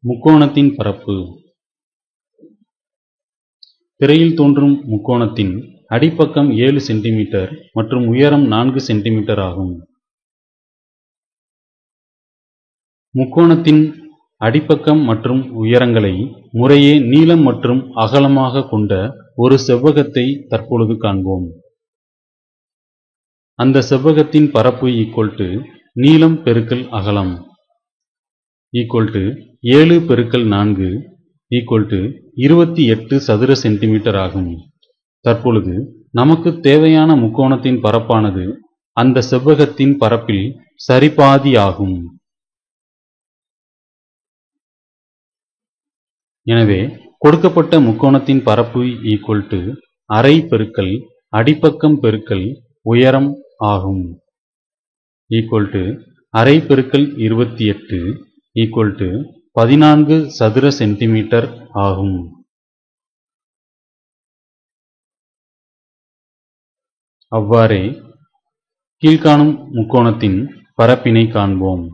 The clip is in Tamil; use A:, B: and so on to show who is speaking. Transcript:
A: முக்கோணத்தின் பரப்பு. திரையில் தோன்றும் முக்கோணத்தின் அடிப்பக்கம் 7 சென்டிமீட்டர் மற்றும் உயரம் 4 சென்டிமீட்டர் ஆகும். முக்கோணத்தின் அடிப்பக்கம் மற்றும் உயரங்களை முறையே நீளம் மற்றும் அகலமாக கொண்ட ஒரு செவ்வகத்தை தற்பொழுது காண்போம். அந்த செவ்வகத்தின் பரப்பு நீளம் பெருக்கல் அகலம் 7 பெருக்கல் 4 28 சதுர சென்டிமீட்டர் ஆகும். தற்பொழுது நமக்கு தேவையான முக்கோணத்தின் பரப்பானது அந்த செவ்வகத்தின் பரப்பில் சரிபாதி ஆகும். எனவே கொடுக்கப்பட்ட முக்கோணத்தின் பரப்பு அரை பெருக்கல் அடிப்பக்கம் பெருக்கல் உயரம் ஆகும். அரை பெருக்கல் 28 14 சதுர சென்டிமீட்டர் ஆகும். அவ்வாறே கீழ்காணும் முக்கோணத்தின் பரப்பினை காண்போம்.